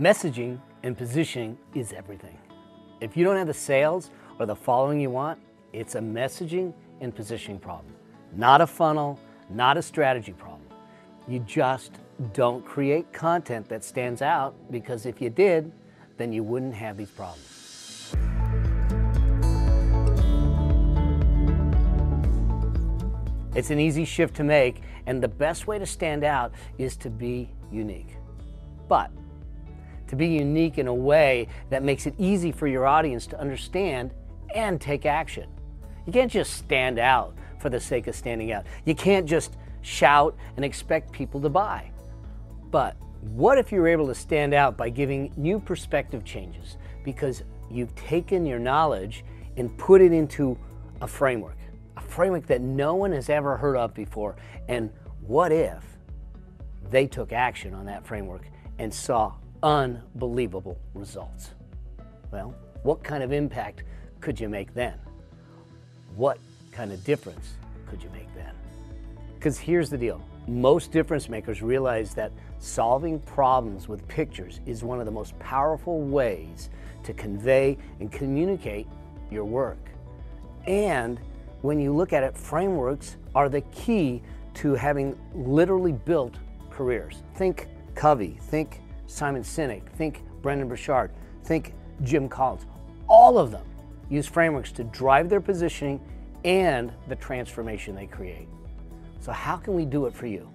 Messaging and positioning is everything. If you don't have the sales or the following you want, it's a messaging and positioning problem. Not a funnel, not a strategy problem. You just don't create content that stands out, because if you did, then you wouldn't have these problems. It's an easy shift to make, and the best way to stand out is to be unique. But to be unique in a way that makes it easy for your audience to understand and take action. You can't just stand out for the sake of standing out. You can't just shout and expect people to buy. But what if you're able to stand out by giving new perspective changes, because you've taken your knowledge and put it into a framework that no one has ever heard of before? And what if they took action on that framework and saw unbelievable results? Well, what kind of impact could you make then? What kind of difference could you make then? Because here's the deal. Most difference makers realize that solving problems with pictures is one of the most powerful ways to convey and communicate your work. And when you look at it, frameworks are the key to having literally built careers. Think CONVEY, think Simon Sinek, think Brendan Burchard, think Jim Collins. All of them use frameworks to drive their positioning and the transformation they create. So how can we do it for you?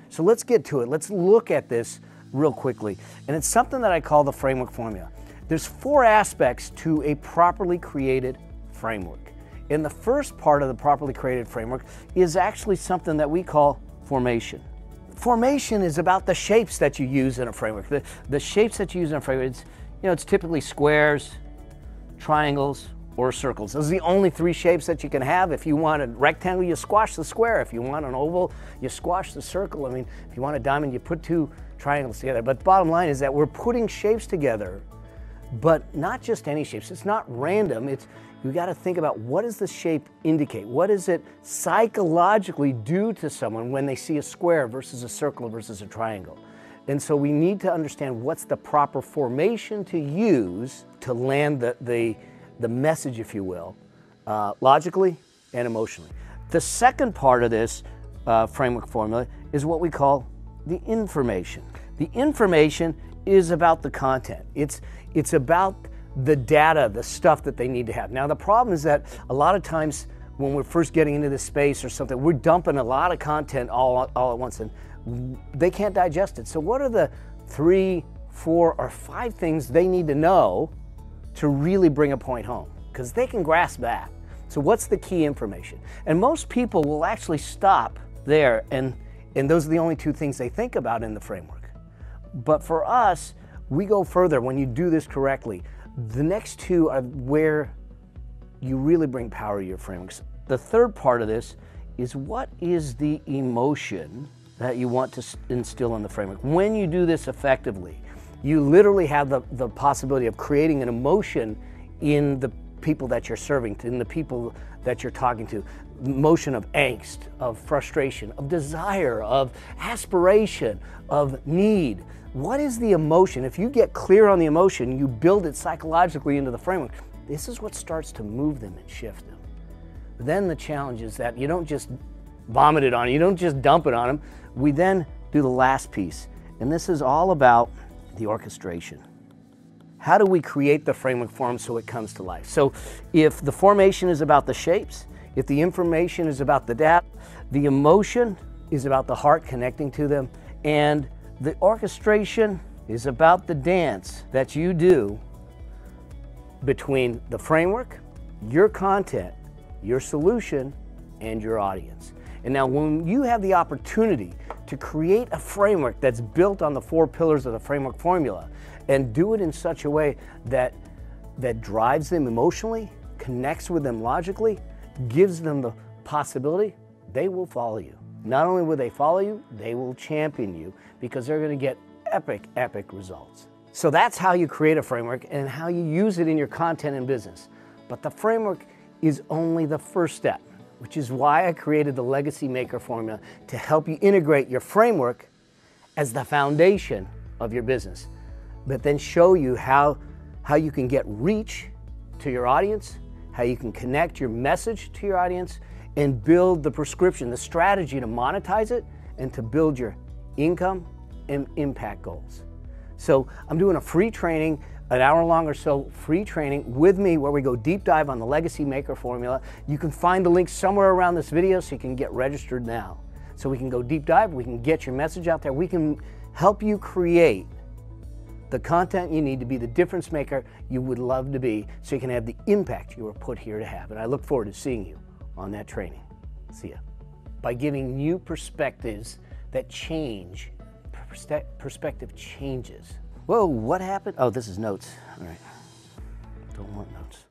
So let's get to it. Let's look at this real quickly. And it's something that I call the framework formula. There's 4 aspects to a properly created framework. And the first part of the properly created framework is actually something that we call formation. Formation is about the shapes that you use in a framework. The shapes that you use in a framework, it's typically squares, triangles, or circles. Those are the only 3 shapes that you can have. If you want a rectangle, you squash the square. If you want an oval, you squash the circle. If you want a diamond, you put 2 triangles together. But the bottom line is that we're putting shapes together, but not just any shapes. It's not random. You got to think about, what does the shape indicate? What does it psychologically do to someone when they see a square versus a circle versus a triangle? And so we need to understand what's the proper formation to use to land the message, if you will, logically and emotionally. The second part of this framework formula is what we call the information. The information is about the content. It's about the data, the stuff that they need to have. Now, the problem is that a lot of times when we're first getting into this space or something, we're dumping a lot of content all at once, and they can't digest it. So what are the 3, 4, or 5 things they need to know to really bring a point home? Because they can grasp that. So what's the key information? And most people will actually stop there, and those are the only 2 things they think about in the framework. But for us, we go further when you do this correctly. The next 2 are where you really bring power to your frameworks. The third part of this is, what is the emotion that you want to instill in the framework? When you do this effectively, you literally have the possibility of creating an emotion in the people that you're serving, in the people that you're talking to. Emotion of angst, of frustration, of desire, of aspiration, of need. What is the emotion? If you get clear on the emotion, you build it psychologically into the framework. This is what starts to move them and shift them. Then the challenge is that you don't just vomit it on them, you don't just dump it on them. We then do the last piece, and this is all about the orchestration. How do we create the framework form so it comes to life? So if the formation is about the shapes, if the information is about the data, the emotion is about the heart connecting to them, and the orchestration is about the dance that you do between the framework, your content, your solution, and your audience. And now when you have the opportunity to create a framework that's built on the 4 pillars of the framework formula, and do it in such a way that drives them emotionally, connects with them logically, gives them the possibility, they will follow you. Not only will they follow you, they will champion you, because they're going to get epic, epic results. So that's how you create a framework and how you use it in your content and business. But the framework is only the first step, which is why I created the Legacy Maker formula to help you integrate your framework as the foundation of your business. but then show you how you can get reach to your audience, how you can connect your message to your audience, and build the prescription, the strategy to monetize it and to build your income and impact goals. So I'm doing a free training, an hour long or so free training with me where we go deep dive on the Legacy Maker formula. You can find the link somewhere around this video so you can get registered now. So we can go deep dive, we can get your message out there, we can help you create the content you need to be the difference maker you would love to be so you can have the impact you were put here to have. And I look forward to seeing you on that training. See ya. By giving new perspectives that change, perspective changes. Whoa, what happened? Oh, this is notes. All right. Don't want notes.